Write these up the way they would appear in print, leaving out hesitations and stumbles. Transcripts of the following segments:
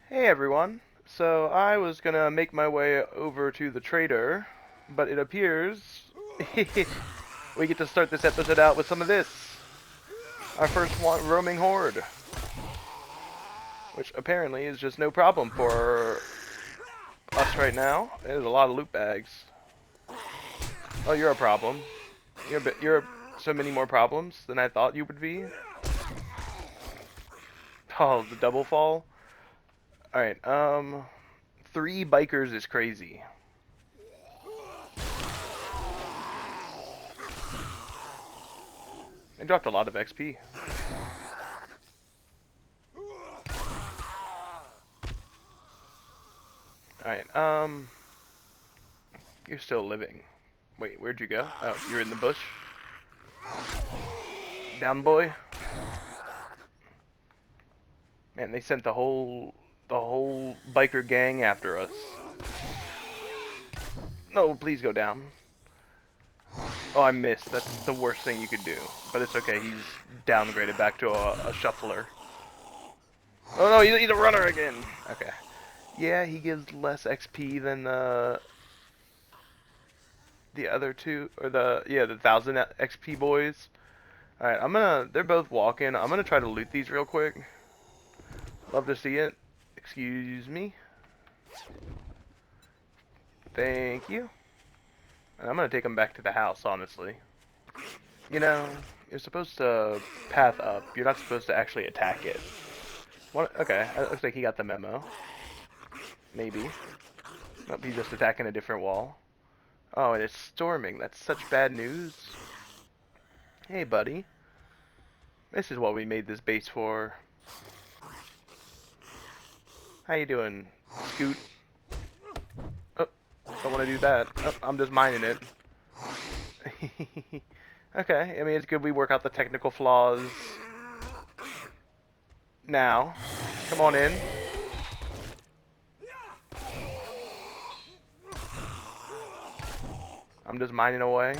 Hey everyone. So I was gonna make my way over to the trader, but it appears we get to start this episode out with some of this. Our first roaming horde, which apparently is just no problem for us right now. There's a lot of loot bags. Oh, you're a problem. You're so many more problems than I thought you would be. Oh, the double fall. All right. Three bikers is crazy. They dropped a lot of XP. Alright, you're still living. Wait, where'd you go? Oh, you're in the bush? Down, boy? Man, they sent the whole biker gang after us. No, please go down. Oh, I missed. That's the worst thing you could do. But it's okay, he's downgraded back to a shuffler. Oh no, he's a runner again! Okay. Yeah, he gives less XP than the other two, or the 1000 XP boys. Alright, they're both walking. I'm gonna try to loot these real quick. Love to see it. Excuse me. Thank you. And I'm gonna take them back to the house, honestly. You know, you're supposed to path up. You're not supposed to actually attack it. What? Okay, it looks like he got the memo. Maybe. Nope, he's just attacking a different wall. Oh, and it's storming. That's such bad news. Hey, buddy. This is what we made this base for. How you doing, Scoot? Oh, don't want to do that. Oh, I'm just mining it. Okay, I mean, it's good we work out the technical flaws now. Come on in. I'm just mining away.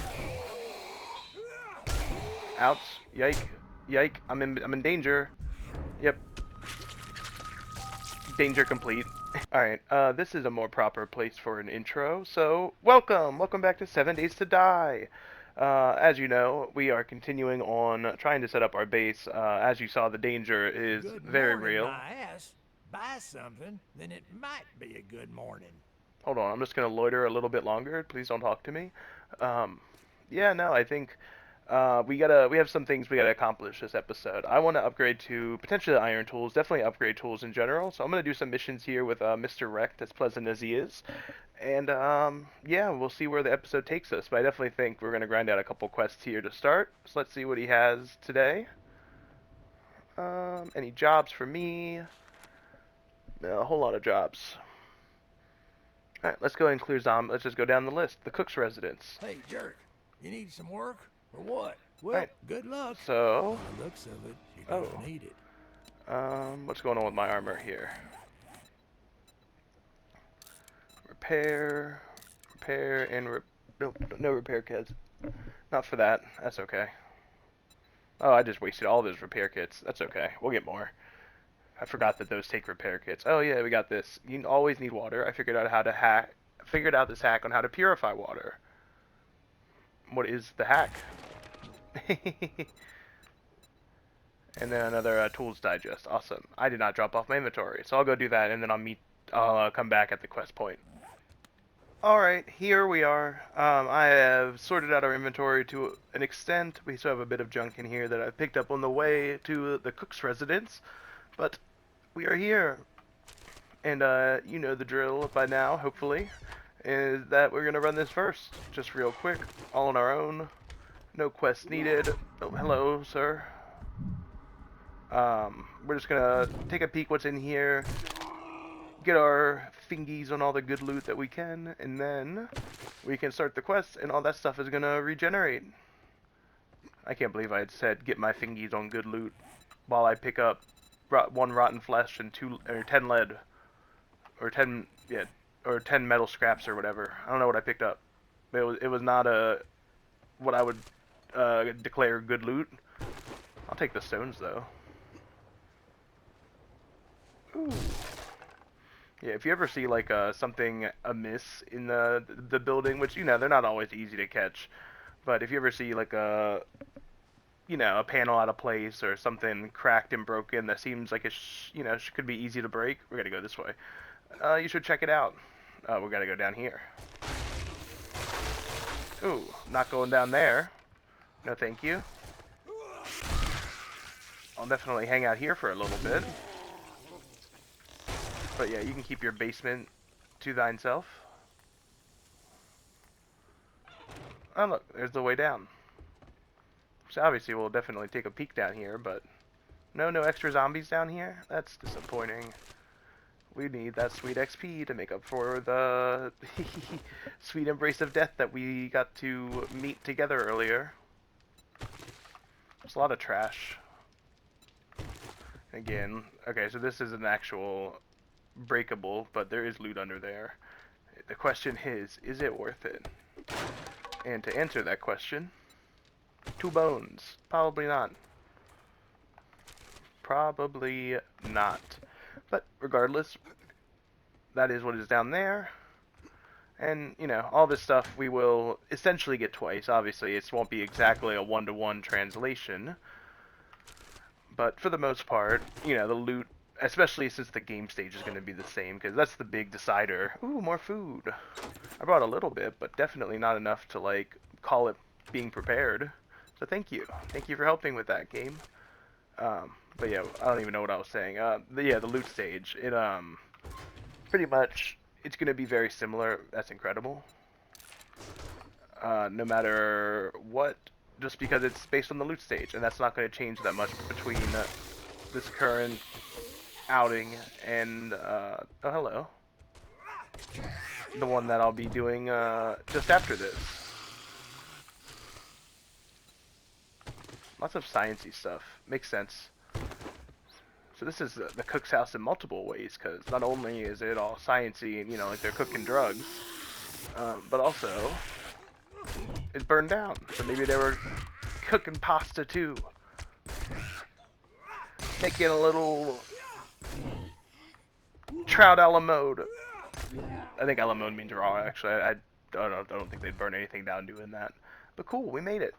Ouch. Yike. Yike. I'm in danger. Yep. Danger complete. Alright, this is a more proper place for an intro, so welcome! Welcome back to 7 Days to Die! As you know, we are continuing on trying to set up our base. As you saw, the danger is Good very morning, real. my ass. Buy something, then it might be a good morning. Hold on, I'm just gonna loiter a little bit longer. Please don't talk to me. Yeah, no, I think we have some things we gotta accomplish this episode. I want to upgrade to potentially iron tools, definitely upgrade tools in general. So I'm gonna do some missions here with Mr. Wrecked, as pleasant as he is, and yeah, we'll see where the episode takes us. But I definitely think we're gonna grind out a couple quests here to start. So let's see what he has today. Any jobs for me? No, a whole lot of jobs. Alright, let's go and clear zombie. Let's just go down the list. The cook's residence. Hey, jerk, you need some work or what? Well, Alright, good luck. so, By the looks of it, you're oh, gonna need it. what's going on with my armor here? Repair, and nope, no repair kits. Not for that. That's okay. Oh, I just wasted all those repair kits. That's okay. We'll get more. I forgot that those take repair kits. Oh yeah, we got this. You always need water. I figured out how to hack. Figured out this hack on how to purify water. What is the hack? And then another tools digest. Awesome. I did not drop off my inventory, so I'll go do that, and then I'll come back at the quest point. Alright, here we are. I have sorted out our inventory to an extent. We still have a bit of junk in here that I picked up on the way to the cook's residence, but we are here. And you know the drill by now, hopefully, is that we're going to run this first. Just real quick, all on our own. No quest needed. Oh, hello, sir. We're just gonna take a peek what's in here, get our fingies on all the good loot that we can, and then we can start the quest, and all that stuff is gonna regenerate. I can't believe I had said get my fingies on good loot while I pick up one rotten flesh and 10 lead, or 10 or 10 metal scraps or whatever. I don't know what I picked up, but it was not what I would declare good loot. I'll take the stones though. Ooh. Yeah, if you ever see like something amiss in the building, which they're not always easy to catch, but if you ever see like a panel out of place or something cracked and broken that seems like could be easy to break, we're gonna go this way. You should check it out. We gotta go down here. Ooh, not going down there. No, thank you. I'll definitely hang out here for a little bit. But yeah, you can keep your basement to thine self. Oh look, there's the way down. So obviously we'll definitely take a peek down here, but no extra zombies down here? That's disappointing. We need that sweet XP to make up for the sweet embrace of death that we got to meet together earlier. It's a lot of trash. Again, okay, so this is an actual breakable, but there is loot under there. The question is it worth it? And to answer that question, 2 bones. Probably not. Probably not. But regardless, that is what is down there. And, all this stuff we will essentially get twice. Obviously, it won't be exactly a one-to-one translation. But for the most part, the loot, especially since the game stage is going to be the same, because that's the big decider. Ooh, more food. I brought a little bit, but definitely not enough to, call it being prepared. So thank you. Thank you for helping with that, game. But yeah, I don't even know what I was saying. The loot stage. Pretty much, it's going to be very similar. That's incredible. No matter what, just because it's based on the loot stage, and that's not going to change that much between this current outing and oh, hello, the one that I'll be doing just after this. Lots of sciencey stuff. Makes sense. So this is the cook's house in multiple ways, because not only is it all sciencey and like they're cooking drugs, but also it's burned down. So maybe they were cooking pasta too. Making a little trout a la mode. I think a la mode means raw, actually. I don't think they'd burn anything down doing that. But cool, we made it.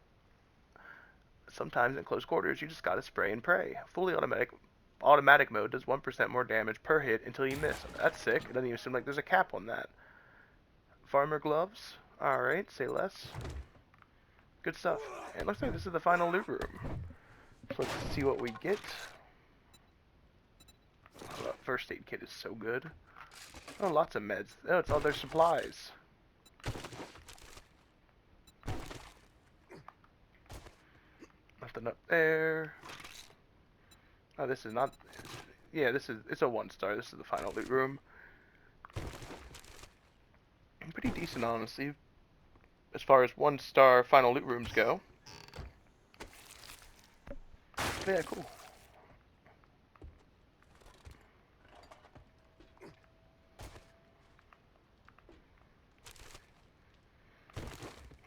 Sometimes in close quarters, you just gotta spray and pray. Fully automatic mode does 1% more damage per hit until you miss. That's sick. It doesn't even seem like there's a cap on that. Farmer gloves. Alright, say less. Good stuff. And it looks like this is the final loot room. So let's see what we get. Oh, that first aid kit is so good. Oh, lots of meds. Oh, it's all their supplies. Nothing up there. Oh, this is not... Yeah, it's a 1-star. This is the final loot room. Pretty decent, honestly, as far as 1-star final loot rooms go. Yeah, cool.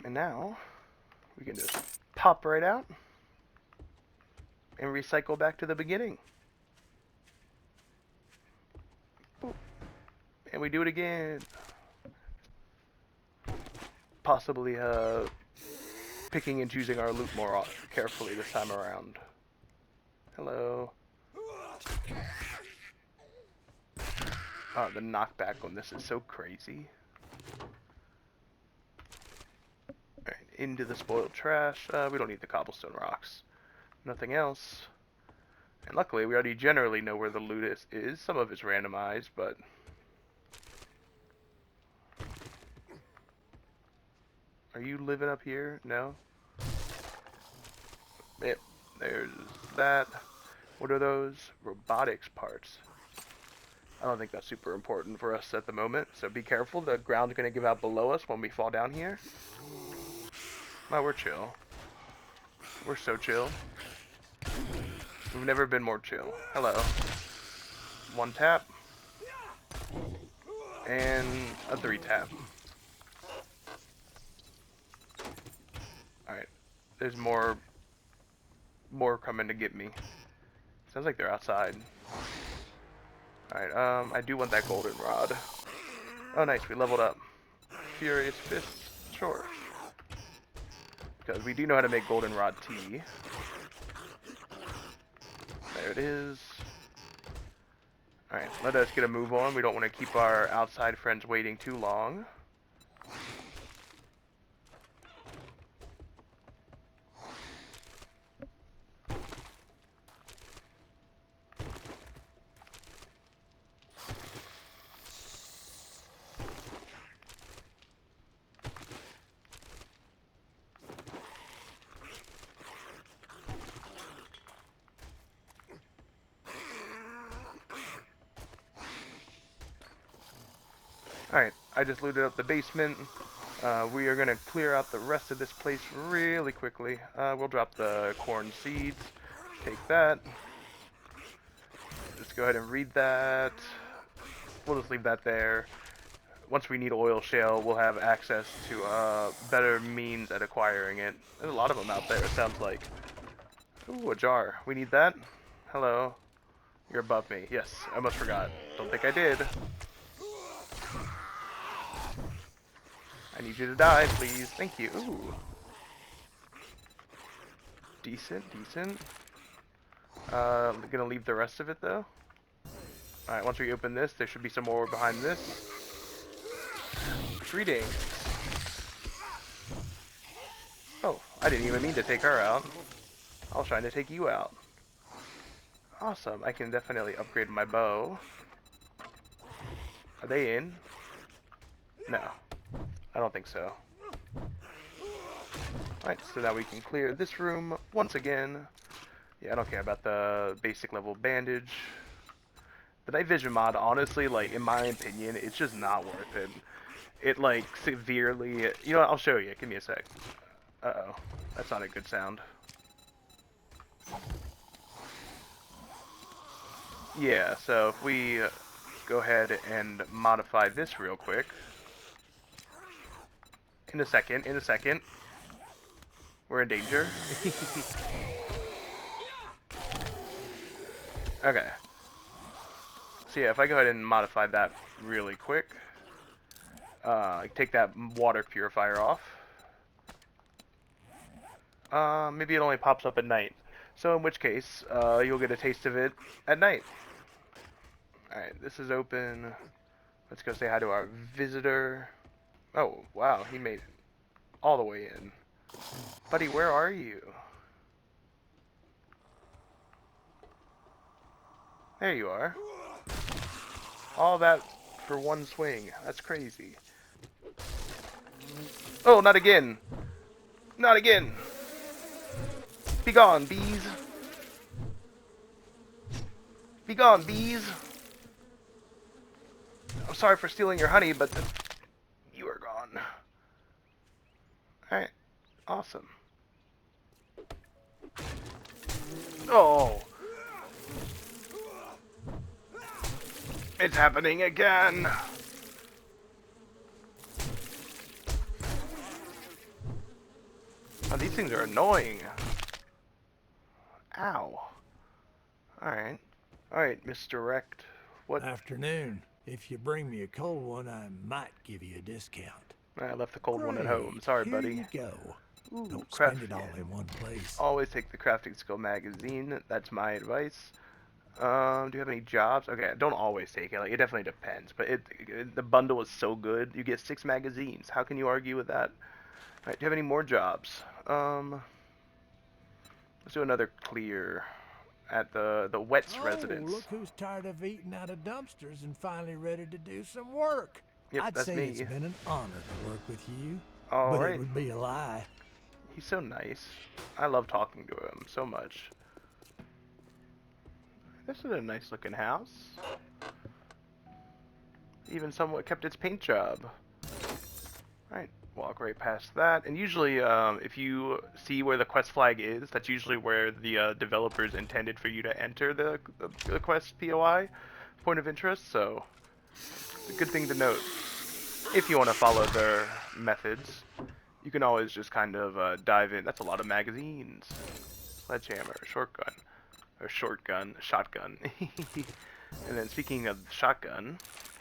And now, we can just pop right out and recycle back to the beginning. Boop. And we do it again. Possibly, picking and choosing our loot more carefully this time around. Hello. Oh, the knockback on this is so crazy. Alright, into the spoiled trash. We don't need the cobblestone rocks. Nothing else. And luckily, we already generally know where the loot is. Some of it's randomized, but... Are you living up here? No? Yep, there's that. What are those? Robotics parts. I don't think that's super important for us at the moment, so be careful. The ground's going to give out below us when we fall down here. Oh, we're chill. We're so chill. We've never been more chill. Hello. 1 tap. And a 3 tap. Alright. There's more coming to get me. Sounds like they're outside. Alright, I do want that golden rod. Oh, nice, we leveled up. Furious Fists, sure. Because we do know how to make goldenrod tea. There it is. Alright, let us get a move on. We don't want to keep our outside friends waiting too long. Alright, I just looted up the basement. We are going to clear out the rest of this place really quickly. We'll drop the corn seeds. Take that. Just go ahead and read that. We'll just leave that there. Once we need oil shale, we'll have access to better means at acquiring it. There's a lot of them out there, it sounds like. Ooh, a jar. We need that. Hello. You're above me. Yes, I almost forgot. Don't think I did. I need you to die, please. Thank you. Ooh. Decent, decent. I'm gonna leave the rest of it, though. Alright, once we open this, there should be some more behind this. Greetings. Oh, I didn't even mean to take her out. I was trying to take you out. Awesome, I can definitely upgrade my bow. Are they in? No. I don't think so. Alright, so now we can clear this room once again. Yeah, I don't care about the basic level bandage. The night vision mod, honestly, like, in my opinion, it's just not worth it. It, like, severely... You know what, I'll show you. Give me a sec. Uh-oh. That's not a good sound. Yeah, so if we go ahead and modify this real quick. In a second, in a second. We're in danger. Okay. So yeah, if I go ahead and modify that really quick. Take that water purifier off. Maybe it only pops up at night. So in which case, you'll get a taste of it at night. Alright, this is open. Let's go say hi to our visitor. Oh, wow, he made it all the way in. Buddy, where are you? There you are. All that for one swing. That's crazy. Oh, not again. Not again. Be gone, bees. Be gone, bees. I'm sorry for stealing your honey, but you are gone. Alright. Awesome. Oh. It's happening again. Oh, these things are annoying. Ow. Alright. Alright, misdirect. What? Afternoon. If you bring me a cold one, I might give you a discount. I left the cold one at home. Sorry, Here buddy. you go. Ooh, Don't craft. spend it all in one place. Always take the crafting skill magazine. That's my advice. Do you have any jobs? Okay, don't always take it. Like, it definitely depends. But the bundle is so good. You get 6 magazines. How can you argue with that? Alright, do you have any more jobs? Let's do another clear at the Wets residence. Look who's tired of eating out of dumpsters and finally ready to do some work. Yep, I'd that's say me. it's been an honor to work with you. All but right. it would be a lie. He's so nice. I love talking to him so much. This is a nice looking house. Even somewhat kept its paint job. Alright, walk right past that. And usually, if you see where the quest flag is, that's usually where the developers intended for you to enter the quest POI, point of interest, so it's a good thing to note. If you want to follow their methods, you can always just kind of dive in. That's a lot of magazines. Sledgehammer, shotgun. And then speaking of the shotgun,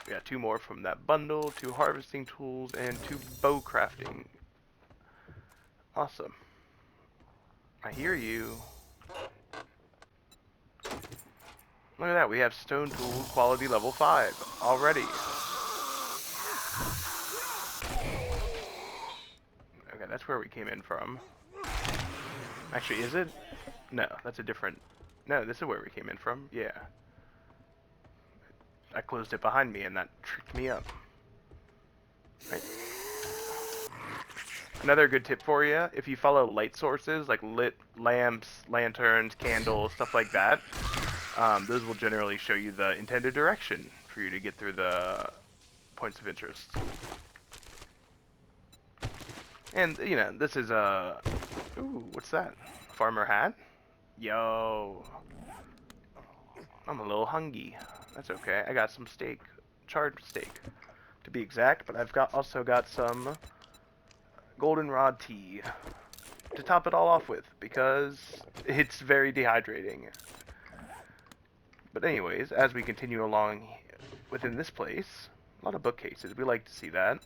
we got 2 more from that bundle, 2 harvesting tools, and 2 bow crafting. Awesome. I hear you. Look at that, we have stone tools quality level 5 already. Okay, that's where we came in from. Actually, is it? No, that's a different... No, this is where we came in from. Yeah. I closed it behind me and that tricked me up. Right. Another good tip for you, if you follow light sources like lit lamps, lanterns, candles, stuff like that, those will generally show you the intended direction for you to get through the points of interest. And, you know, this is a... Ooh, what's that? Farmer hat? Yo. I'm a little hungry. That's okay. I got some steak. Charred steak, to be exact. But I've also got some goldenrod tea to top it all off with, because it's very dehydrating. But anyways, as we continue along within this place, a lot of bookcases. We like to see that.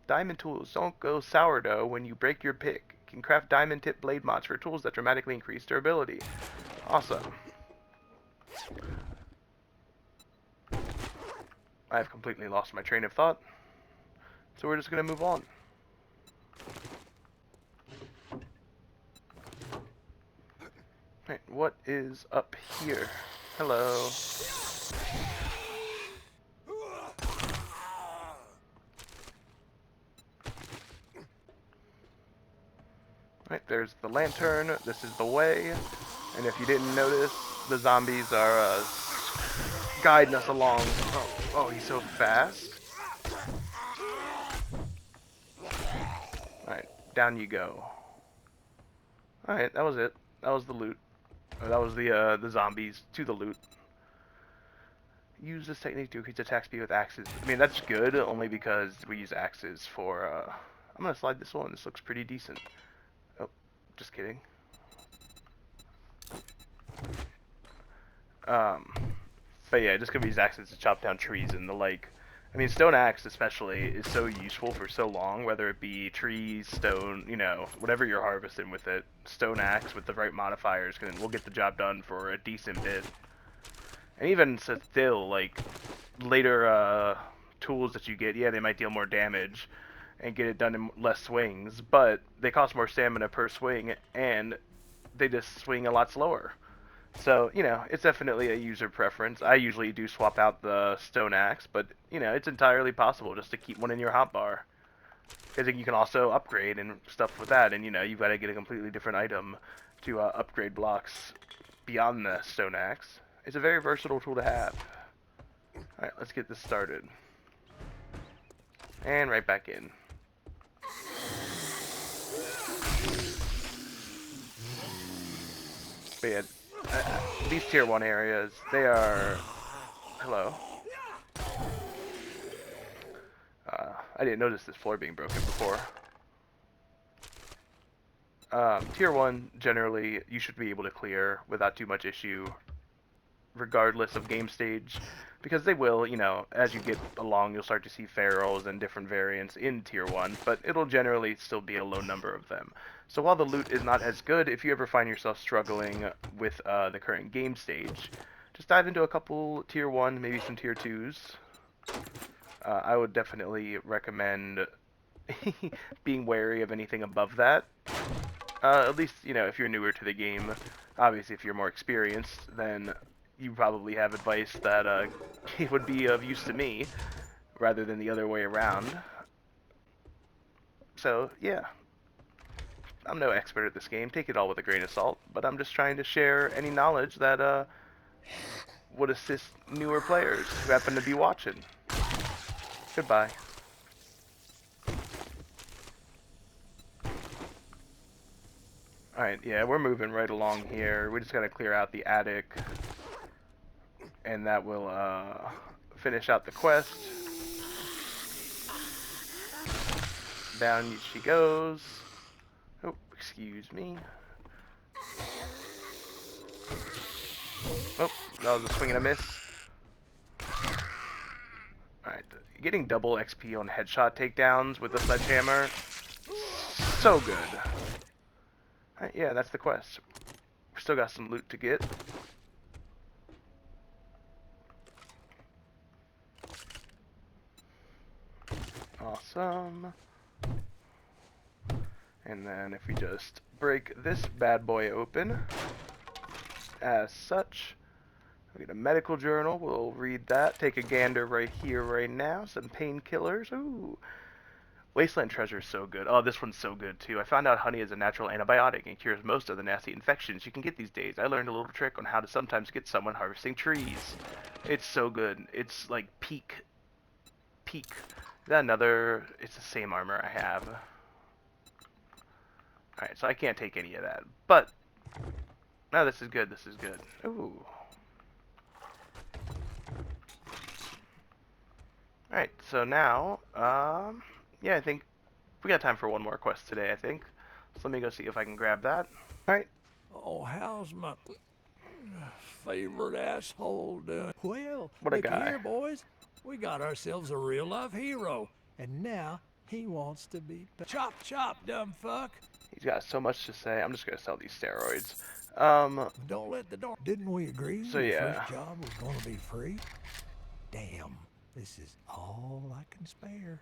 Diamond tools. Don't go sourdough when you break your pick. Can craft diamond tip blade mods for tools that dramatically increase durability. Awesome. I've completely lost my train of thought, so we're just going to move on. Right, what is up here? Hello. Right, there's the lantern. This is the way. And if you didn't notice, the zombies are guiding us along. Oh, he's so fast. Alright, down you go. Alright, that was it. That was the loot. Or that was the zombies to the loot. Use this technique to increase attack speed with axes. I mean, that's good, only because we use axes for, I'm gonna slide this one. This looks pretty decent. Oh, just kidding. But yeah, just gonna use axes to chop down trees and the like. I mean, stone axe especially is so useful for so long, whether it be trees, stone, you know, whatever you're harvesting with it. Stone axe with the right modifiers will get the job done for a decent bit. And even still, like, later tools that you get, yeah, they might deal more damage and get it done in less swings, but they cost more stamina per swing, and they just swing a lot slower. So, you know, it's definitely a user preference. I usually do swap out the stone axe, but, you know, it's entirely possible just to keep one in your hotbar. Because you can also upgrade and stuff with that, and, you know, you've got to get a completely different item to upgrade blocks beyond the stone axe. It's a very versatile tool to have. Alright, let's get this started. And right back in. But yeah, these tier 1 areas, they are... Hello. I didn't notice this floor being broken before. Tier 1, generally, you should be able to clear without too much issue, regardless of game stage, because they will, you know, as you get along, you'll start to see ferals and different variants in tier 1, but it'll generally still be a low number of them. So while the loot is not as good, if you ever find yourself struggling with the current game stage, just dive into a couple tier 1, maybe some tier 2s. I would definitely recommend being wary of anything above that. At least, you know, if you're newer to the game. Obviously, if you're more experienced, then you probably have advice that would be of use to me, rather than the other way around. So, yeah. I'm no expert at this game, take it all with a grain of salt, but I'm just trying to share any knowledge that would assist newer players who happen to be watching. Goodbye. Alright, yeah, we're moving right along here. We just gotta clear out the attic, and that will finish out the quest. Down she goes. Oh, excuse me. Oh, that was a swing and a miss. Alright, getting double XP on headshot takedowns with the sledgehammer, so good. Alright, yeah, that's the quest. We still got some loot to get. Awesome. And then if we just break this bad boy open, as such, we get a medical journal. We'll read that. Take a gander right here, right now. Some painkillers. Ooh. Wasteland Treasure is so good. Oh, this one's so good too. I found out honey is a natural antibiotic and cures most of the nasty infections you can get these days. I learned a little trick on how to sometimes get someone harvesting trees. It's so good. It's like peak. Is that another? It's the same armor I have. Alright, so I can't take any of that. But, no, this is good. This is good. Ooh. Alright, so now, yeah, I think we got time for one more quest today, I think. So let me go see if I can grab that. Alright. Oh, how's my favorite asshole doing? Well, What a look guy. here, boys. We got ourselves a real-life hero. And now he wants to be... Chop, chop, dumb fuck. He's got so much to say. I'm just gonna sell these steroids. Don't let the door... Didn't we agree So your yeah. first job was going to be free? Damn, this is all I can spare.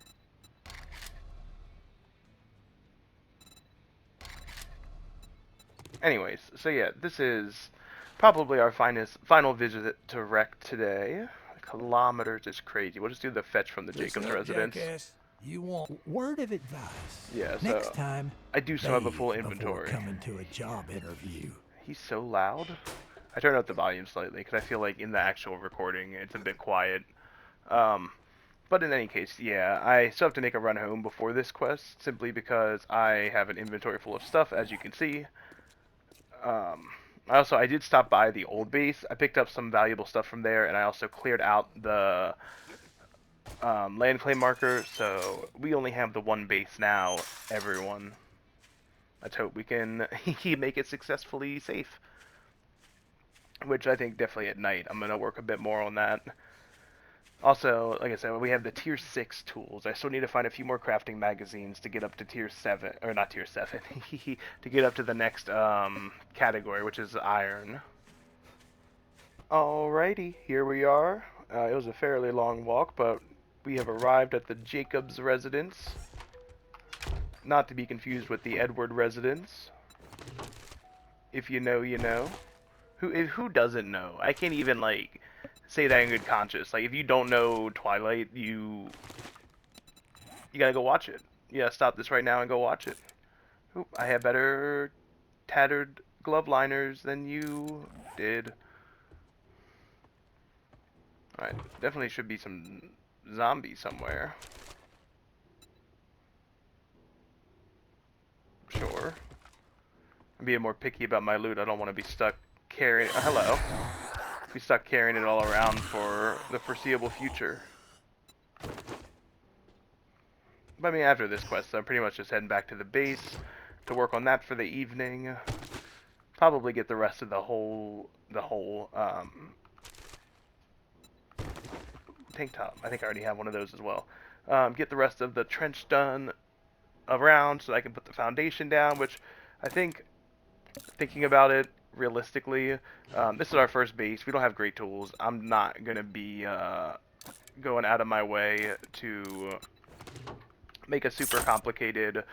Anyways, so yeah, this is probably our final visit to Wreck today. Kilometers is crazy. We'll just do the fetch from the Listen Jacobs up, residence. jackass. You want word of advice. Yeah, so Next time, I do still have a bathe full before inventory. coming to a job interview. He's so loud. I turned up the volume slightly because I feel like in the actual recording it's a bit quiet. But in any case, yeah, I still have to make a run home before this quest simply because I have an inventory full of stuff, as you can see. I did stop by the old base. I picked up some valuable stuff from there, and I also cleared out the land claim marker, so we only have the one base now, everyone. Let's hope we can make it successfully safe. Which I think definitely at night. I'm going to work a bit more on that. Also, like I said, we have the tier 6 tools. I still need to find a few more crafting magazines to get up to tier 7, or not tier 7, to get up to the next category, which is iron. Alrighty, here we are. It was a fairly long walk, but we have arrived at the Jacobs residence. Not to be confused with the Edward residence. If you know, you know. Who doesn't know? I can't even, like, say that in good conscience. Like, if you don't know Twilight, you gotta go watch it. Yeah, stop this right now and go watch it. Oop, I have better tattered glove liners than you did. Alright, definitely should be some zombies somewhere. Sure. I'm being more picky about my loot. I don't want to be stuck carrying... hello. Be stuck carrying it all around for the foreseeable future. But I mean, after this quest, I'm pretty much just heading back to the base to work on that for the evening. Probably get the rest of the whole tank top. I think I already have one of those as well. Get the rest of the trench done around so I can put the foundation down, which I think, thinking about it realistically, this is our first base. We don't have great tools. I'm not going to be going out of my way to make a super complicated,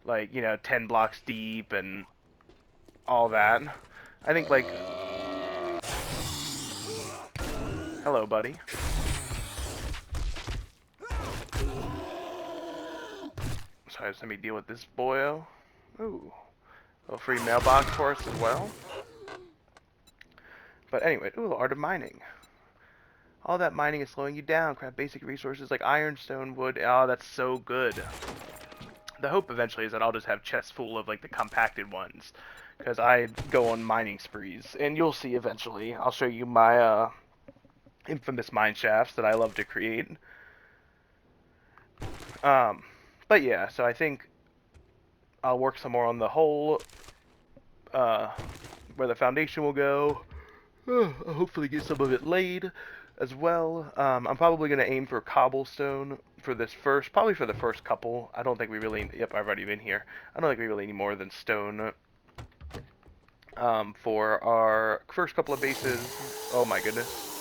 like, 10 blocks deep and all that. I think, like... hello, buddy. Sorry, just let me deal with this boyo. Ooh. A little free mailbox for us as well. But anyway, ooh, art of mining. All that mining is slowing you down. Craft basic resources like ironstone, wood. Oh, that's so good. The hope eventually is that I'll just have chests full of like the compacted ones, because I go on mining sprees, and you'll see eventually. I'll show you my infamous mine shafts that I love to create. But yeah, so I think I'll work some more on the hole, where the foundation will go. I'll hopefully get some of it laid as well. I'm probably going to aim for cobblestone for this first, probably for the first couple. I don't think we really, yep, I've already been here. I don't think we really need more than stone for our first couple of bases. Oh my goodness.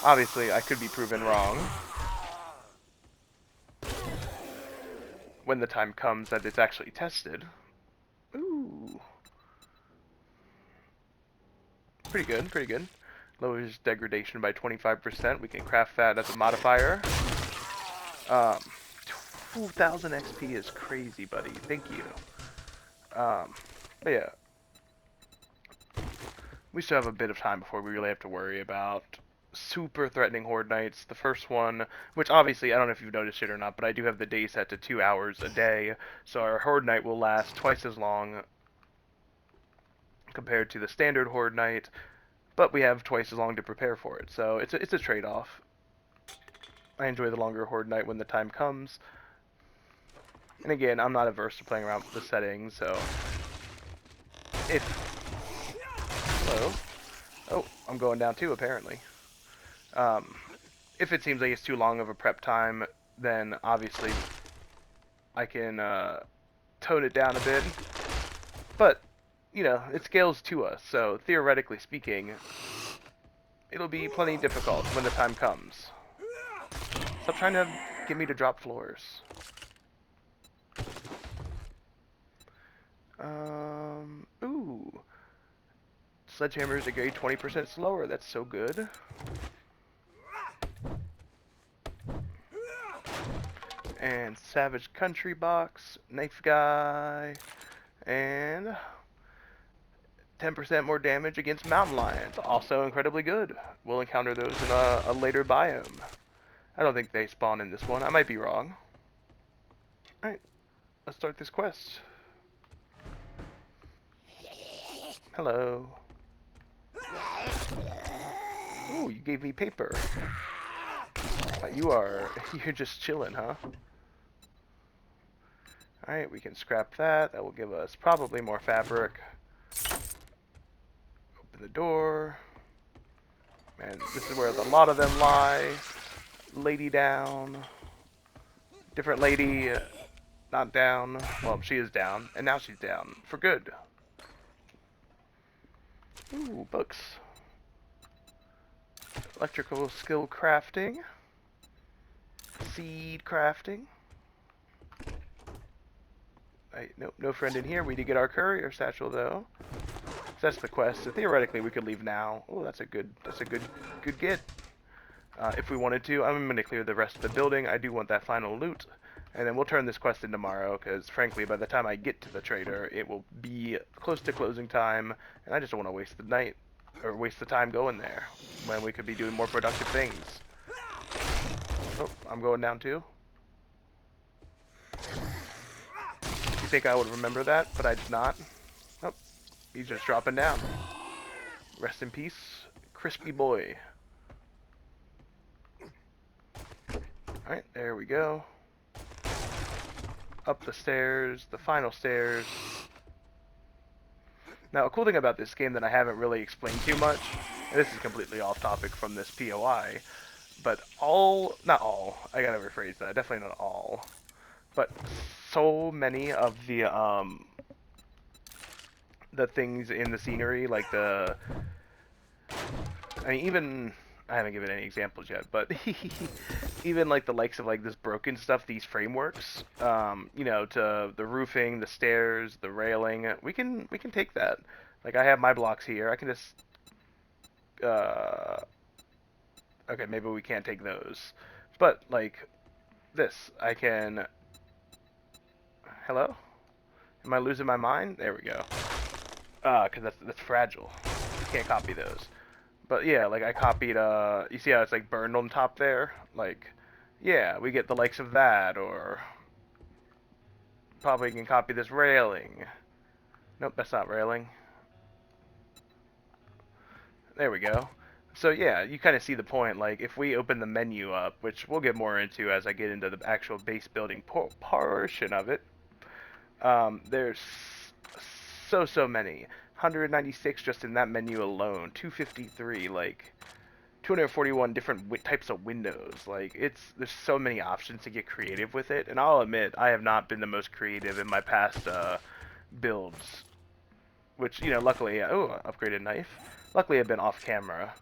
Obviously, I could be proven wrong when the time comes that it's actually tested. Ooh. Pretty good, pretty good. Lowers degradation by 25%. We can craft that as a modifier. 2,000 XP is crazy, buddy. Thank you. But yeah. We still have a bit of time before we really have to worry about super threatening Horde Knights. The first one, which obviously, I don't know if you've noticed it or not, but I do have the day set to 2 hours a day. So our Horde Knight will last twice as long compared to the standard Horde Knight. But we have twice as long to prepare for it, so it's a trade-off. I enjoy the longer Horde Night when the time comes. And again, I'm not averse to playing around with the settings, so if... Hello? Oh, I'm going down too, apparently. If it seems like it's too long of a prep time, then obviously I can tone it down a bit. But, you know, it scales to us, so theoretically speaking, it'll be plenty difficult when the time comes. Stop trying to get me to drop floors. Ooh. Sledgehammers degrade 20% slower. That's so good. And Savage Country Box, Knife Guy, and 10% more damage against mountain lions. Also incredibly good. We'll encounter those in a later biome. I don't think they spawn in this one. I might be wrong. Alright, let's start this quest. Hello. Ooh, you gave me paper. You're just chilling, huh? Alright, we can scrap that. That will give us probably more fabric. Open the door. And this is where a lot of them lie. Lady down. Different lady, not down. Well, she is down, and now she's down. For good. Ooh, books. Electrical skill crafting. Seed crafting. Nope, no friend in here. We did get our courier satchel though. So that's the quest. So theoretically, we could leave now. Oh, that's a good get. If we wanted to, I'm gonna clear the rest of the building. I do want that final loot, and then we'll turn this quest in tomorrow. Because frankly, by the time I get to the trader, it will be close to closing time, and I just don't want to waste the night or waste the time going there when we could be doing more productive things. Oh, I'm going down too. You think I would remember that, but I did not. Oh, he's just dropping down. Rest in peace, crispy boy. Alright, there we go. Up the stairs, the final stairs. Now, a cool thing about this game that I haven't really explained too much, and this is completely off topic from this POI, but not all, I gotta rephrase that, definitely not all, but so many of the things in the scenery, like even, I haven't given any examples yet, but even like the likes of like this broken stuff, these frameworks, you know, to the roofing, the stairs, the railing, we can take that. Like I have my blocks here, I can just, okay, maybe we can't take those, but like this, I can, hello? Am I losing my mind? There we go. Cause that's fragile. You can't copy those. But yeah, like I copied, you see how it's like burned on top there? Like, yeah, we get the likes of that, or probably can copy this railing. Nope, that's not railing. There we go. So yeah, you kind of see the point, like if we open the menu up, which we'll get more into as I get into the actual base building portion of it, there's so many. 196 just in that menu alone. 253, like 241 different types of windows. Like there's so many options to get creative with it. And I'll admit I have not been the most creative in my past builds, which luckily upgraded knife. Luckily I've been off camera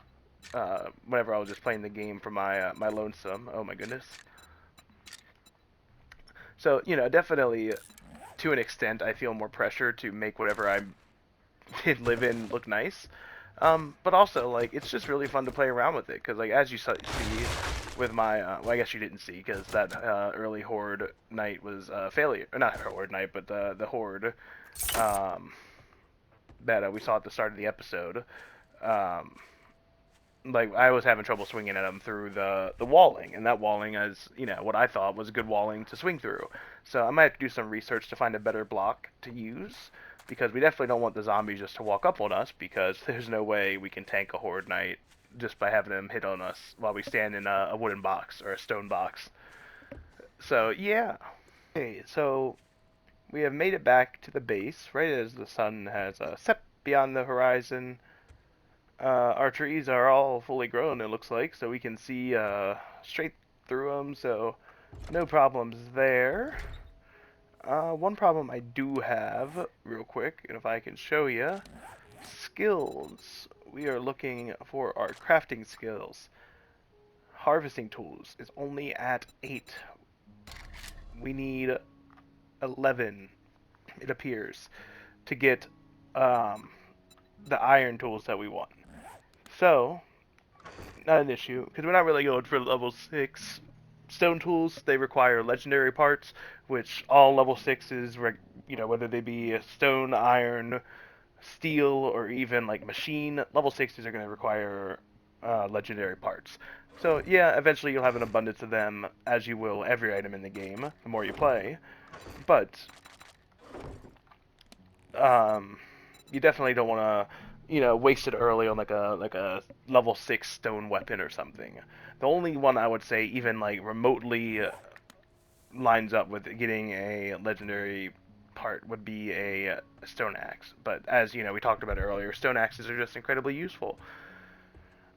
whenever I was just playing the game for my my lonesome. Oh my goodness. So definitely to an extent I feel more pressure to make whatever I did live in look nice. But also, like, it's just really fun to play around with it, because, like, as you see with my, well, I guess you didn't see, because that early Horde night was failure. Or not Horde night, but the Horde that we saw at the start of the episode. Um, like, I was having trouble swinging at him through the walling, and that walling is, what I thought was a good walling to swing through. So I might have to do some research to find a better block to use, because we definitely don't want the zombies just to walk up on us, because there's no way we can tank a Horde Knight just by having them hit on us while we stand in a wooden box or a stone box. So, yeah. Okay, so we have made it back to the base, right as the sun has set beyond the horizon. Our trees are all fully grown, it looks like, so we can see straight through them, so no problems there. One problem I do have, real quick, and if I can show you, skills. We are looking for our crafting skills. Harvesting tools is only at 8. We need 11, it appears, to get the iron tools that we want. So, not an issue, because we're not really going for level 6 stone tools. They require legendary parts, which all level 6s, whether they be stone, iron, steel, or even like machine, level 6s are going to require legendary parts. So yeah, eventually you'll have an abundance of them, as you will every item in the game, the more you play. But you definitely don't want to, waste it early on like a level 6 stone weapon or something. The only one I would say even like remotely lines up with getting a legendary part would be a stone axe. But as we talked about earlier, stone axes are just incredibly useful.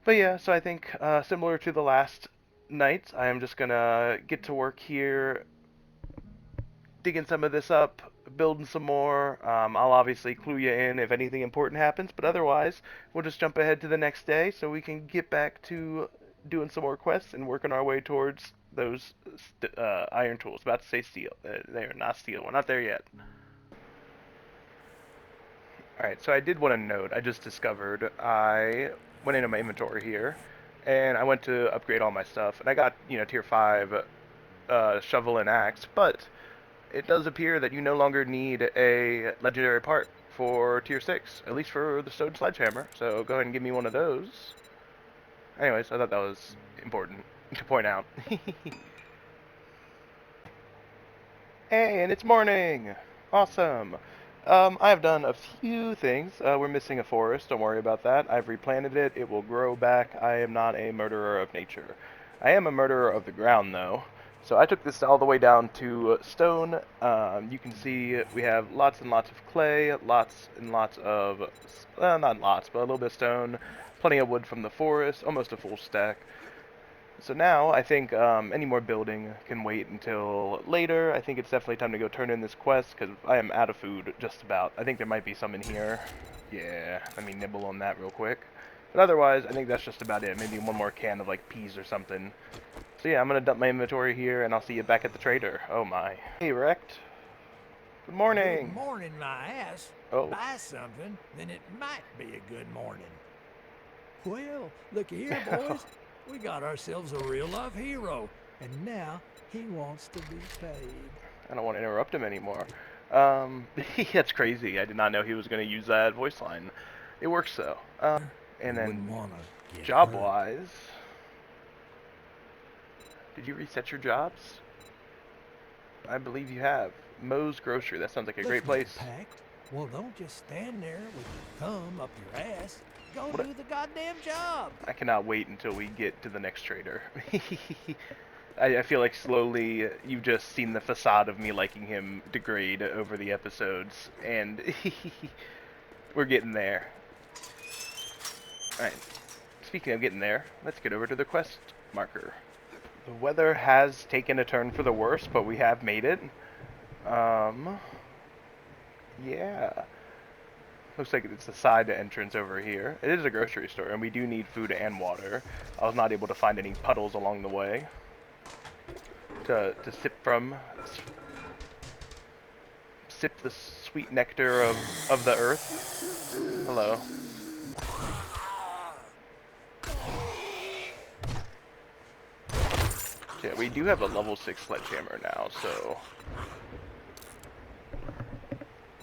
But yeah, so I think similar to the last night, I am just gonna get to work here, digging some of this up, building some more. I'll obviously clue you in if anything important happens, but otherwise, we'll just jump ahead to the next day so we can get back to doing some more quests and working our way towards those iron tools. About to say steel. They are not steel. We're not there yet. Alright, so I did want to note, I just discovered, I went into my inventory here, and I went to upgrade all my stuff, and I got, tier 5 shovel and axe, but it does appear that you no longer need a legendary part for tier 6, at least for the stone sledgehammer, so go ahead and give me one of those. Anyways, I thought that was important to point out. Hey, and it's morning! Awesome! I've done a few things. We're missing a forest, don't worry about that. I've replanted it, it will grow back. I am not a murderer of nature. I am a murderer of the ground, though. So I took this all the way down to stone. You can see we have lots and lots of clay, lots and lots of, not lots, but a little bit of stone, plenty of wood from the forest, almost a full stack. So now, I think any more building can wait until later. I think it's definitely time to go turn in this quest, because I am out of food, just about. I think there might be some in here. Yeah, let me nibble on that real quick. But otherwise, I think that's just about it. Maybe one more can of, like, peas or something. So yeah, I'm going to dump my inventory here, and I'll see you back at the trader. Oh my. Hey, Rect. Good morning. Good morning, my ass. Oh. Buy something, then it might be a good morning. Well, look here, boys. We got ourselves a real-life hero, and now he wants to be paid. I don't want to interrupt him anymore. That's crazy. I did not know he was going to use that voice line. It works, though. And then, job-wise, did you reset your jobs? I believe you have. Moe's Grocery. That sounds like a great place. Packed? Well, don't just stand there with your thumb up your ass. Go do the goddamn job. I cannot wait until we get to the next trader. I feel like slowly you've just seen the facade of me liking him degrade over the episodes, and We're getting there. Alright. Speaking of getting there, let's get over to the quest marker. The weather has taken a turn for the worse, but we have made it. Yeah. Looks like it's the side entrance over here. It is a grocery store, and we do need food and water. I was not able to find any puddles along the way to sip from. Sip the sweet nectar of the earth. Hello. Yeah, we do have a level 6 sledgehammer now, so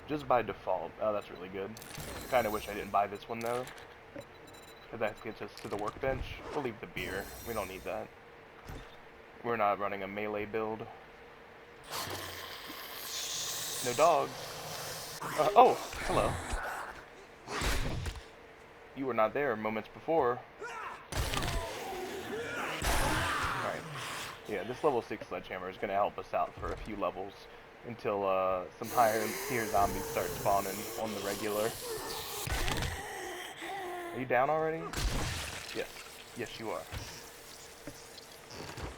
just by default. Oh, that's really good. Kind of wish I didn't buy this one though, because that gets us to the workbench. We'll leave the beer. We don't need that. We're not running a melee build. No dogs. Oh, hello. You were not there moments before. Alright. Yeah, this level 6 sledgehammer is going to help us out for a few levels until some higher tier zombies start spawning on the regular. Are you down already? Yes. Yes, you are.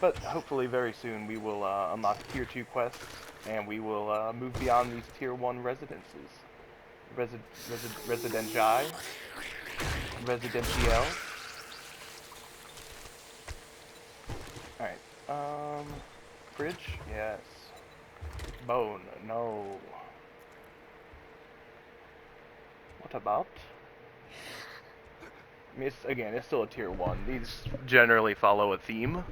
But hopefully very soon we will unlock tier 2 quests, and we will move beyond these tier 1 residences. Residential. Alright. Fridge? Yes. Bone? No. What about? I mean, it's still a tier 1. These generally follow a theme.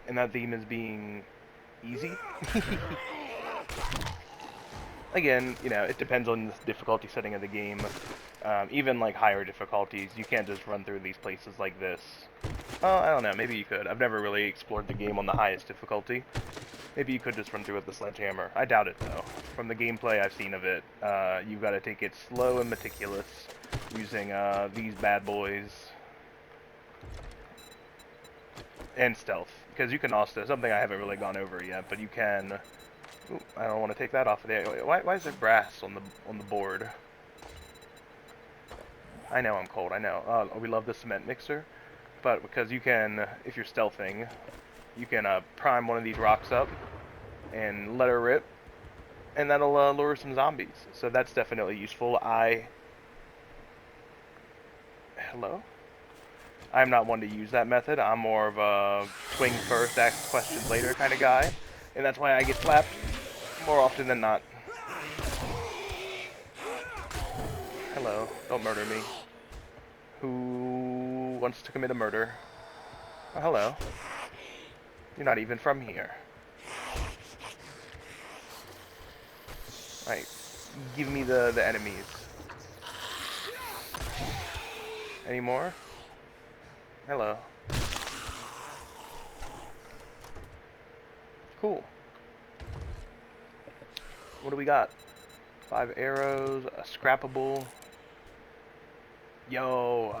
And that theme is being easy. Again, you know, it depends on the difficulty setting of the game. Even like higher difficulties, you can't just run through these places like this. Oh, I don't know, maybe you could. I've never really explored the game on the highest difficulty. Maybe you could just run through with the sledgehammer. I doubt it, though. From the gameplay I've seen of it, you've got to take it slow and meticulous, using these bad boys. And stealth. Because you can also, something I haven't really gone over yet, but you can... Ooh, I don't want to take that off of there. Why is there brass on the board? I know I'm cold, I know. We love the cement mixer. But because you can, if you're stealthing, you can prime one of these rocks up and let her rip, and that'll lure some zombies. So that's definitely useful. Hello? I'm not one to use that method. I'm more of a swing first, ask questions later kind of guy, and that's why I get slapped more often than not. Hello, don't murder me. Who wants to commit a murder? Oh, hello. You're not even from here. Right. Give me the enemies. Any more? Hello. Cool. What do we got? 5 arrows, a scrappable. Yo,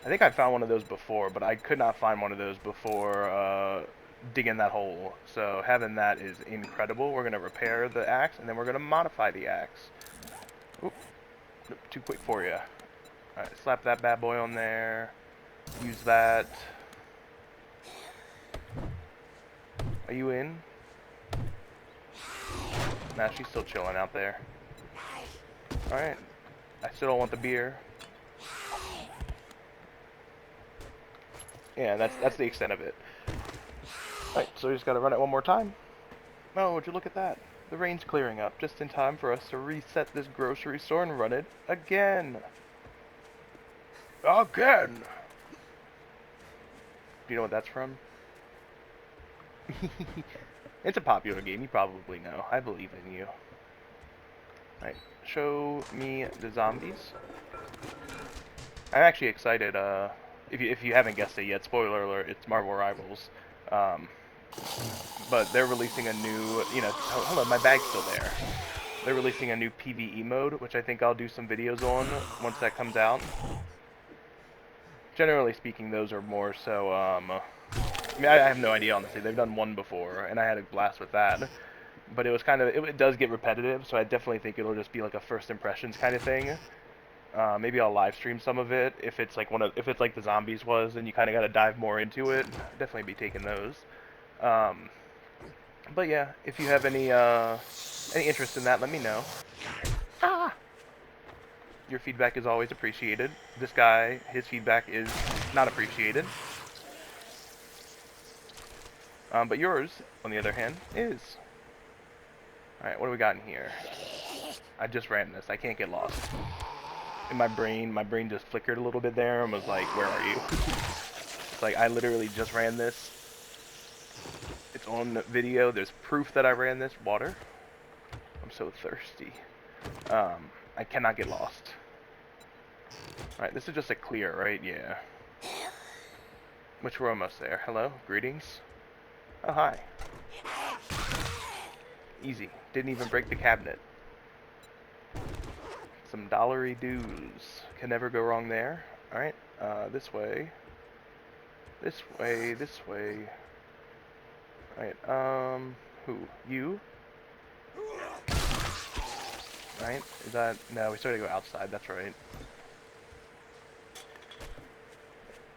I think I found one of those before, but I could not find one of those before digging that hole. So having that is incredible. We're going to repair the axe, and then we're going to modify the axe. Oop, too quick for you. Alright, slap that bad boy on there. Use that. Are you in? Nah, she's still chilling out there. Alright. I still don't want the beer. Yeah, that's the extent of it. Alright, so we just gotta run it one more time. Oh, would you look at that? The rain's clearing up, just in time for us to reset this grocery store and run it again. Again! Do you know what that's from? It's a popular game, you probably know. I believe in you. Alright, show me the zombies. I'm actually excited, if you haven't guessed it yet, spoiler alert, it's Marvel Rivals. But they're releasing a new, you know, oh, hello, my bag's still there. They're releasing a new PvE mode, which I think I'll do some videos on once that comes out. Generally speaking, those are more so, I mean, I have no idea, honestly. They've done one before, and I had a blast with that. but it was kind of it does get repetitive, so I definitely think it'll just be like a first impressions kind of thing. Maybe I'll live stream some of it if it's like if it's like the zombies was, and you kind of got to dive more into it. Definitely be taking those. Um, but yeah, if you have any interest in that, let me know. Ah! Your feedback is always appreciated. This guy, his feedback is not appreciated. But yours, on the other hand, is. Alright, what do we got in here? I just ran this. I can't get lost. In my brain just flickered a little bit there and was like, where are you? It's like, I literally just ran this. It's on video. There's proof that I ran this. Water. I'm so thirsty. I cannot get lost. Alright, this is just a clear, right? Yeah. Which we're almost there. Hello? Greetings? Oh, hi. Easy. Didn't even break the cabinet. Some dollary dues. Can never go wrong there. Alright, this way. This way, this way. Alright, who? You? Right? Is that... No, we started to go outside, that's right.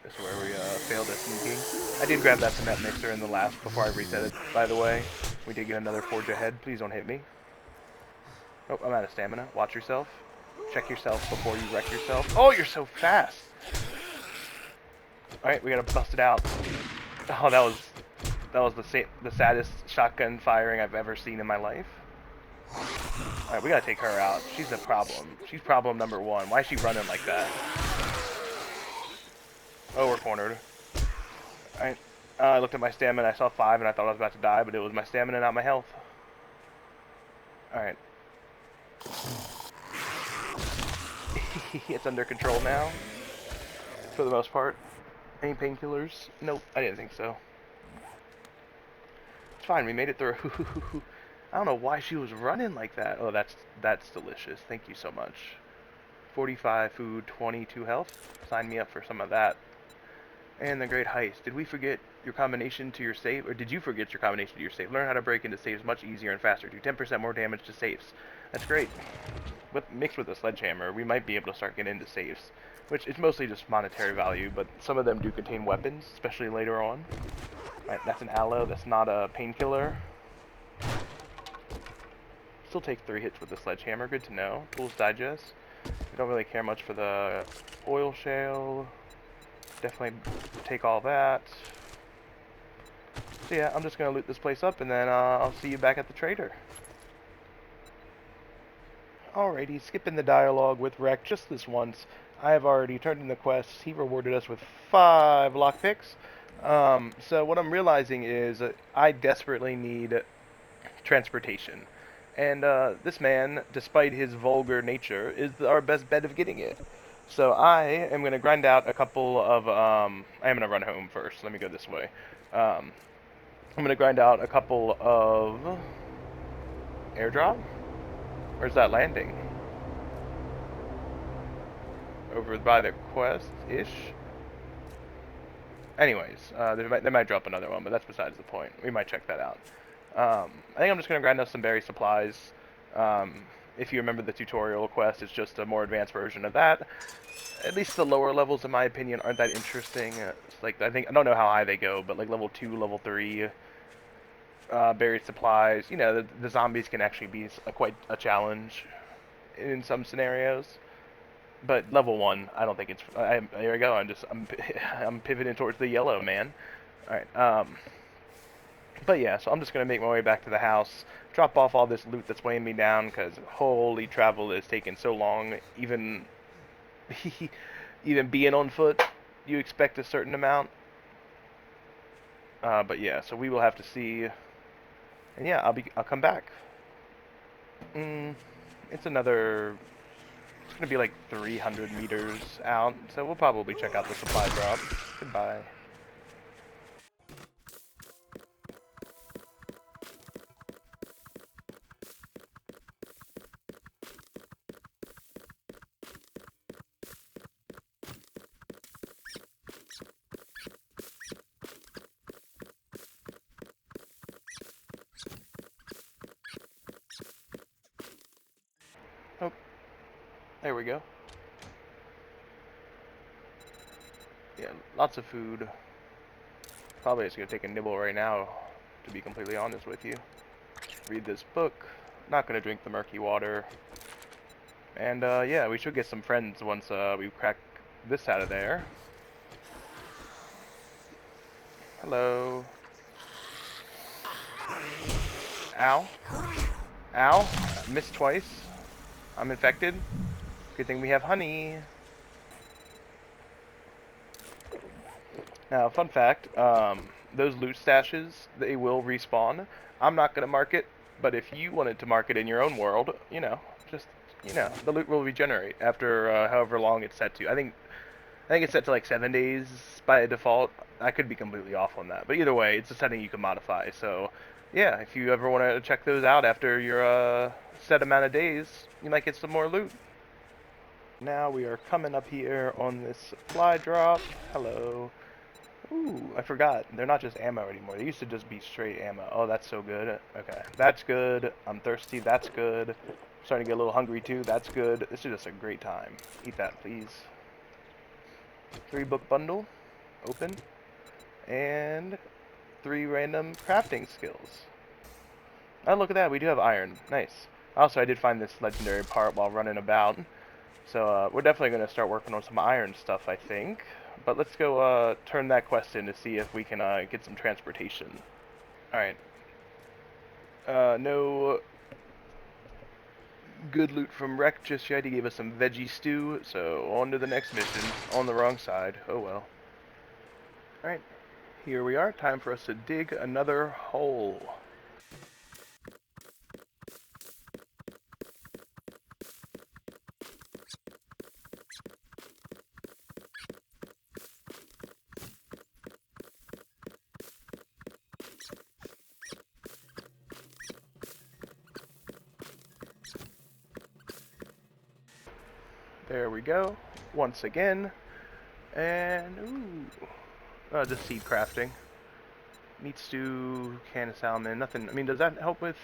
This is where we, failed at sneaking. I did grab that cement mixer in the last before I reset it, by the way. We did get another forge ahead. Please don't hit me. Oh, I'm out of stamina. Watch yourself. Check yourself before you wreck yourself. Oh, you're so fast! Alright, we gotta bust it out. Oh, that was the saddest shotgun firing I've ever seen in my life. Alright, we gotta take her out. She's a problem. She's problem number one. Why is she running like that? Oh, we're cornered. Alright. I looked at my stamina. I saw 5 and I thought I was about to die, but it was my stamina, not my health. Alright. It's under control now. For the most part. Any painkillers? Nope, I didn't think so. It's fine, we made it through. I don't know why she was running like that. Oh, that's delicious. Thank you so much. 45 food, 22 health. Sign me up for some of that. And the great heist. Did we forget your combination to your save? Or did you forget your combination to your save? Learn how to break into saves much easier and faster. Do 10% more damage to saves. That's great. Mixed with a sledgehammer, we might be able to start getting into saves. Which is mostly just monetary value, but some of them do contain weapons, especially later on. Right, that's an aloe. That's not a painkiller. Still take 3 hits with the sledgehammer. Good to know. Tools digest. We don't really care much for the oil shale. Definitely take all that. So yeah, I'm just going to loot this place up, and then I'll see you back at the trader. Alrighty, skipping the dialogue with Rec just this once. I have already turned in the quests. He rewarded us with 5 lockpicks. So what I'm realizing is I desperately need transportation. And this man, despite his vulgar nature, is our best bet of getting it. So I am going to grind out a couple of... I am going to run home first. Let me go this way. I'm going to grind out a couple of... Airdrop? Where's that landing? Over by the quest-ish? Anyways, they might drop another one, but that's besides the point. We might check that out. I think I'm just going to grind up some berry supplies. If you remember the tutorial quest, it's just a more advanced version of that. At least the lower levels, in my opinion, aren't that interesting. It's like, I don't know how high they go, but like level 2, level 3, buried supplies. You know, the zombies can actually be quite a challenge in some scenarios. But level 1, I don't think it's. Here we go. I'm pivoting towards the yellow, man. All right. But yeah, so I'm just gonna make my way back to the house, drop off all this loot that's weighing me down, because holy travel is taking so long. Even even being on foot, you expect a certain amount. But yeah, so we will have to see. And yeah, I'll come back. It's another. It's gonna be like 300 meters out, so we'll probably check out the supply drop. Goodbye. There we go. Yeah, lots of food. Probably just gonna take a nibble right now, to be completely honest with you. Read this book. Not gonna drink the murky water. And yeah, we should get some friends once we crack this out of there. Hello. Ow. Ow. Missed twice. I'm infected. Good thing we have honey. Now, fun fact, those loot stashes, they will respawn. I'm not going to mark it, but if you wanted to mark it in your own world, you know, just, you know, the loot will regenerate after however long it's set to. I think it's set to like 7 days by default. I could be completely off on that, but either way, it's a setting you can modify. So, yeah, if you ever want to check those out after your set amount of days, you might get some more loot. Now we are coming up here on this supply drop. Hello. Ooh, I forgot. They're not just ammo anymore. They used to just be straight ammo. Oh, that's so good. Okay, that's good. I'm thirsty. That's good. Starting to get a little hungry too. That's good. This is just a great time. Eat that, please. 3-book bundle. Open. And 3 random crafting skills. Oh, look at that. We do have iron. Nice. Also, I did find this legendary part while running about. So, we're definitely going to start working on some iron stuff, I think. But let's go turn that quest in to see if we can get some transportation. Alright. No good loot from Wreck just yet. He gave us some veggie stew, so on to the next mission. On the wrong side. Oh well. Alright. Here we are. Time for us to dig another hole. There we go. Once again. And, ooh. Just seed crafting. Meat stew, can of salmon, nothing. I mean, does that help with...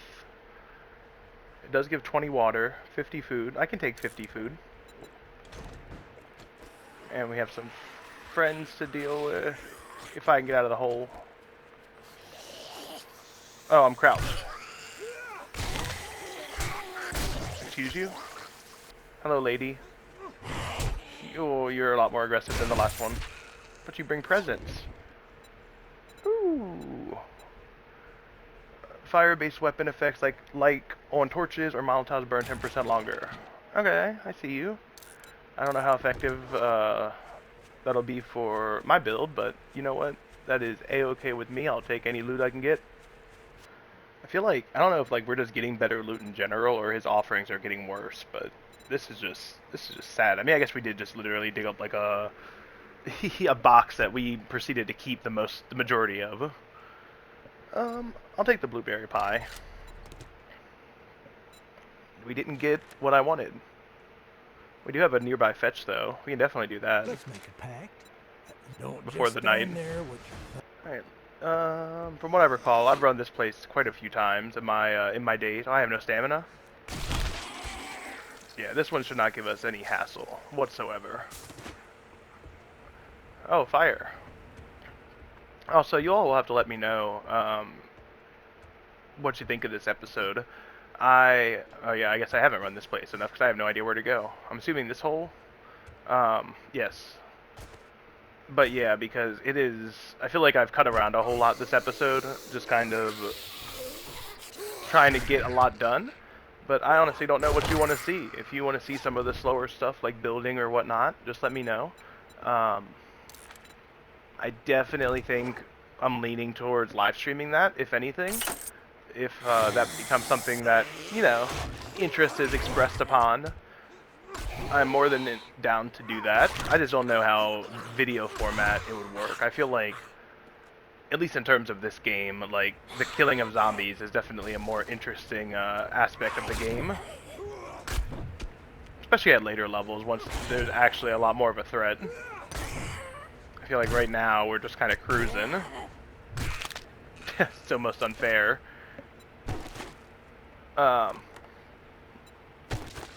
It does give 20 water, 50 food. I can take 50 food. And we have some friends to deal with. If I can get out of the hole. Oh, I'm crouched. Excuse you? Hello, lady. Oh, you're a lot more aggressive than the last one. But you bring presents. Ooh. Fire-based weapon effects like on torches or Molotovs burn 10% longer. Okay, I see you. I don't know how effective that'll be for my build, but you know what? That is a-okay with me. I'll take any loot I can get. I feel like, I don't know if like we're just getting better loot in general or his offerings are getting worse, but this is just sad. I mean, I guess we did just literally dig up like a a box that we proceeded to keep the majority of. I'll take the blueberry pie. We didn't get what I wanted. We do have a nearby fetch though. We can definitely do that. Let's make a pact. Don't Before just the stand night. there with your... Alright. From what I recall, I've run this place quite a few times in my days. Oh, I have no stamina. Yeah, this one should not give us any hassle whatsoever. Oh, fire. Also, you all will have to let me know what you think of this episode. Oh yeah, I guess I haven't run this place enough because I have no idea where to go. I'm assuming this hole. Yes. But yeah, because it is... I feel like I've cut around a whole lot this episode, just kind of trying to get a lot done. But I honestly don't know what you want to see. If you want to see some of the slower stuff, like building or whatnot, just let me know. I definitely think I'm leaning towards live streaming that, if anything. If that becomes something that, you know, interest is expressed upon. I'm more than down to do that. I just don't know how video format it would work. I feel like, at least in terms of this game, like, the killing of zombies is definitely a more interesting aspect of the game. Especially at later levels, once there's actually a lot more of a threat. I feel like right now we're just kind of cruising. It's almost unfair.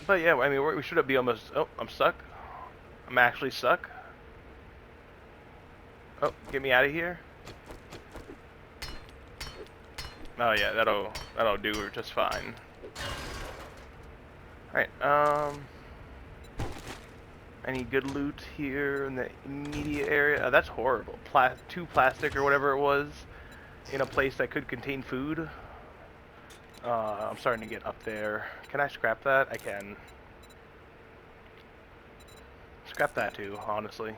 But yeah, I mean, we should be almost. Oh, I'm stuck. I'm actually stuck. Oh, get me out of here. Oh yeah, that'll do just fine. All right. Any good loot here in the immediate area? That's horrible. Two plastic or whatever it was in a place that could contain food. I'm starting to get up there. Can I scrap that? I can. Scrap that too, honestly.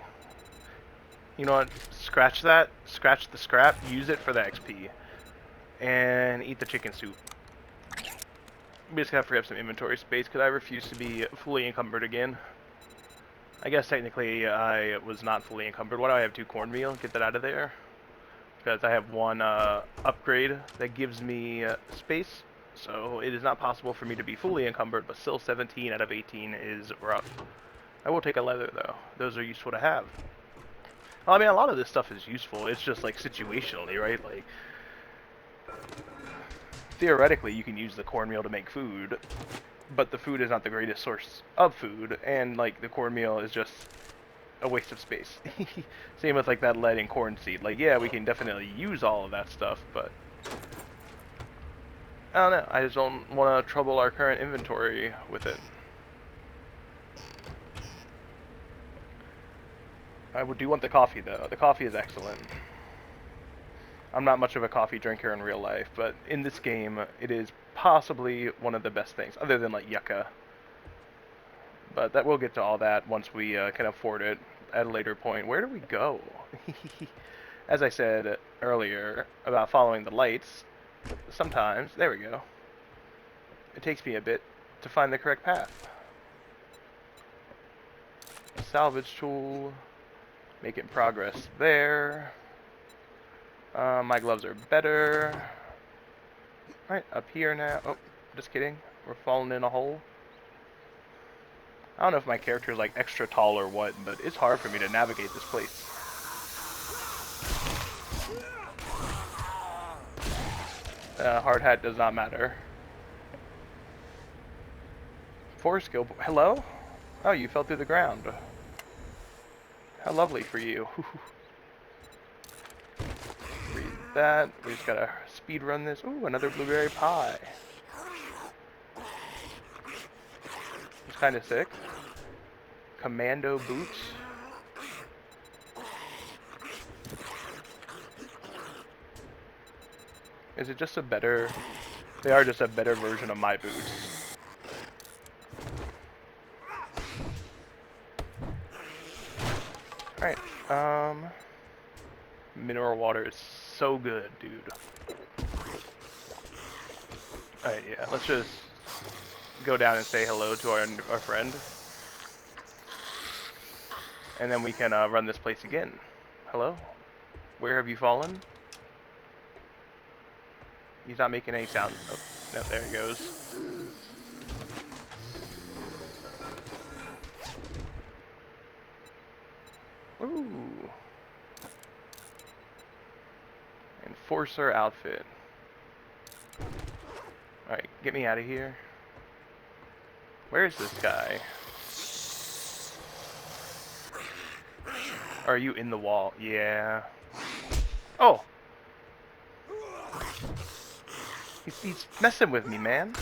You know what? Scratch that. Scratch the scrap. Use it for the XP. And eat the chicken soup. We just gotta free up some inventory space because I refuse to be fully encumbered again. I guess technically I was not fully encumbered. Why do I have 2 cornmeal? Get that out of there. Because I have 1 upgrade that gives me space. So it is not possible for me to be fully encumbered, but still 17 out of 18 is rough. I will take a leather though. Those are useful to have. Well, I mean, a lot of this stuff is useful. It's just like situationally, right? Like, theoretically, you can use the cornmeal to make food, but the food is not the greatest source of food, and like the cornmeal is just a waste of space. Same with like that lead and corn seed. Like, yeah, we can definitely use all of that stuff, but I don't know. I just don't want to trouble our current inventory with it. I do want the coffee though. The coffee is excellent. I'm not much of a coffee drinker in real life, but in this game, it is possibly one of the best things, other than like yucca. But that we'll get to all that once we can afford it at a later point. Where do we go? As I said earlier about following the lights, sometimes, there we go, it takes me a bit to find the correct path. Salvage tool, making progress there. My gloves are better. Alright, up here now. Oh, just kidding. We're falling in a hole. I don't know if my character is like extra tall or what, but it's hard for me to navigate this place. Hard hat does not matter. 4 skill. Hello? Oh, you fell through the ground. How lovely for you. Read that. We just gotta speed run this. Ooh, another blueberry pie. It's kind of sick. Commando boots. Is it just a better... They are just a better version of my boots. Alright, mineral water is so good, dude. Alright, yeah, let's just go down and say hello to our friend. And then we can run this place again. Hello? Where have you fallen? He's not making any sound. Oh, no, there he goes. Ooh. Enforcer outfit. Alright, get me out of here. Where is this guy? Are you in the wall? Yeah. Oh! He's messing with me, man.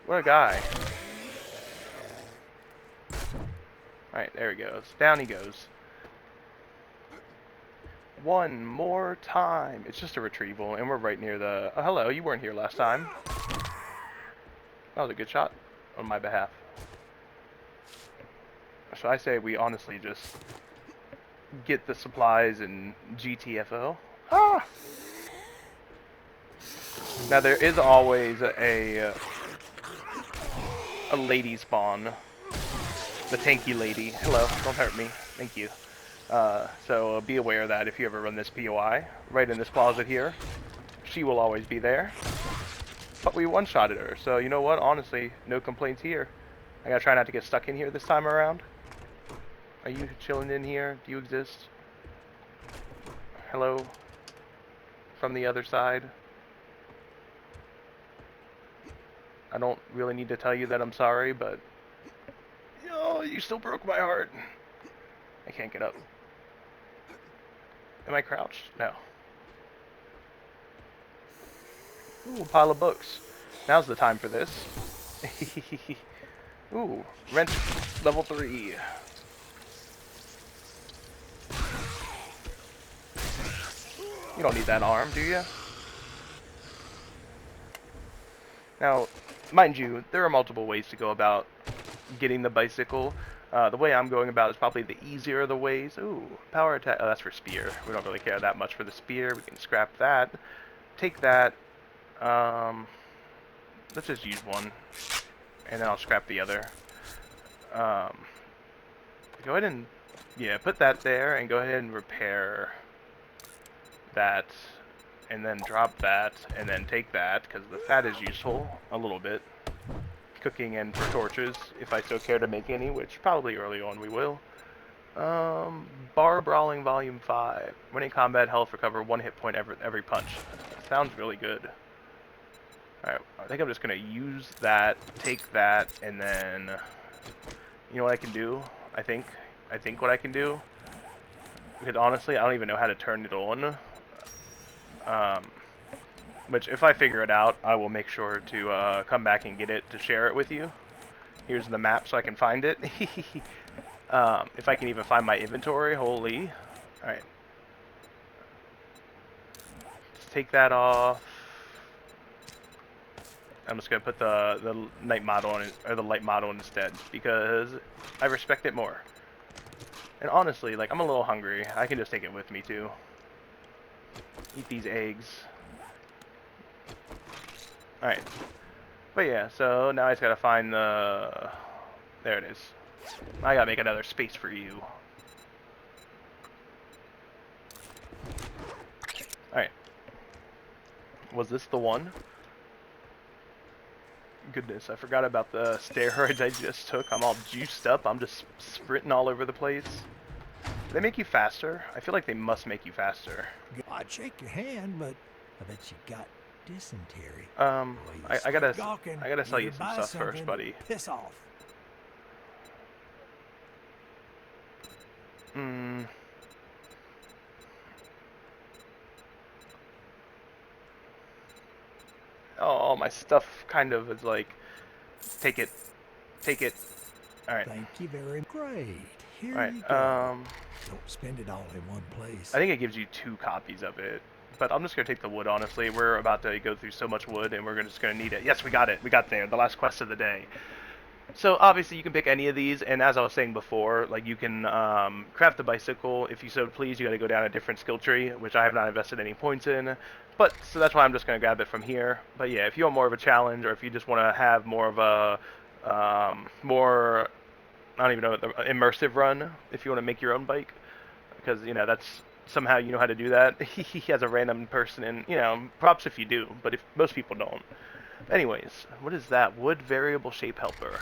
What a guy. Alright, there he goes. Down he goes. One more time. It's just a retrieval, and we're right near the... Oh, hello, you weren't here last time. That was a good shot on my behalf. So I say we honestly just get the supplies and GTFO. Ah! Now there is always a lady spawn. The tanky lady. Hello, don't hurt me. Thank you. So be aware of that if you ever run this POI. Right in this closet here. She will always be there. But we one-shotted her, so you know what? Honestly, no complaints here. I gotta try not to get stuck in here this time around. Are you chilling in here? Do you exist? Hello? from the other side. I don't really need to tell you that I'm sorry, but oh, you still broke my heart. I can't get up. Am I crouched? No. Ooh, a pile of books. Now's the time for this. Ooh, wrench level 3. You don't need that arm, do you? Now, mind you, there are multiple ways to go about getting the bicycle. The way I'm going about is probably the easier of the ways. Ooh, power attack. Oh, that's for spear. We don't really care that much for the spear. We can scrap that. Take that. Let's just use one. And then I'll scrap the other. Go ahead and, yeah, put that there and go ahead and repair that. And then drop that. And then take that, because the fat is useful a little bit. Cooking and for torches, if I still care to make any, which probably early on we will. Bar Brawling Volume 5. When in combat, health recover 1 hit point every punch. Sounds really good. Alright, I think I'm just going to use that, take that, and then... You know what I can do? I think what I can do... Because honestly, I don't even know how to turn it on. Which, if I figure it out, I will make sure to come back and get it to share it with you. Here's the map so I can find it. If I can even find my inventory, holy. Alright. Let's take that off. I'm just going to put the night model on it, or the light model instead, because I respect it more. And honestly, like, I'm a little hungry. I can just take it with me, too. Eat these eggs. Alright. But yeah, so now I just gotta find the... There it is. I gotta make another space for you. Alright. Was this the one? Goodness, I forgot about the steroids I just took. I'm all juiced up. I'm just sprinting all over the place. Do they make you faster? I feel like they must make you faster. I'd shake your hand, but I bet you got dysentery. I gotta sell you some stuff first, buddy. Piss off. Oh, my stuff kind of is like, take it. Alright. Thank you very great. Here Alright, you go. Don't spend it all in one place. I think it gives you 2 copies of it. But I'm just going to take the wood, honestly. We're about to go through so much wood, and we're just going to need it. Yes, we got it. We got there. The last quest of the day. So, obviously, you can pick any of these, and as I was saying before, like, you can craft the bicycle. If you so please, you got to go down a different skill tree, which I have not invested any points in. But, so that's why I'm just going to grab it from here. But, yeah, if you want more of a challenge, or if you just want to have more of a, more, I don't even know, immersive run, if you want to make your own bike, because, you know, that's... Somehow you know how to do that. He has a random person, and, you know, props if you do, but if most people don't. Anyways, what is that? Wood variable shape helper.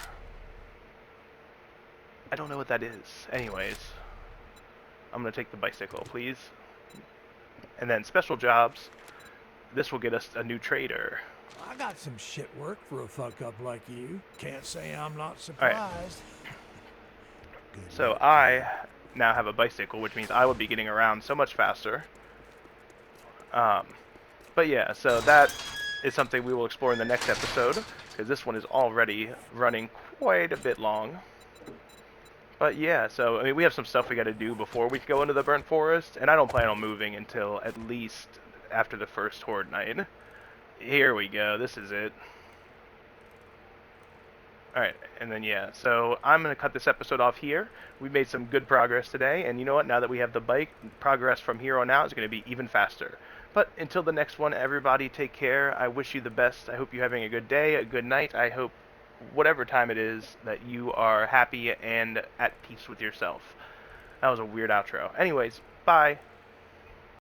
I don't know what that is. Anyways, I'm going to take the bicycle, please. And then special jobs. This will get us a new trader. I got some shit work for a fuck up like you. Can't say I'm not surprised. Right. So I now have a bicycle, which means I will be getting around so much faster. But yeah, so that is something we will explore in the next episode, because this one is already running quite a bit long. But yeah, so I mean, we have some stuff we got to do before we go into the burnt forest, and I don't plan on moving until at least after the first horde night. Here we go, this is it. Alright, and then yeah, so I'm going to cut this episode off here. We made some good progress today, and you know what, now that we have the bike, progress from here on out is going to be even faster. But until the next one, everybody take care. I wish you the best. I hope you're having a good day, a good night. I hope whatever time it is that you are happy and at peace with yourself. That was a weird outro. Anyways, bye.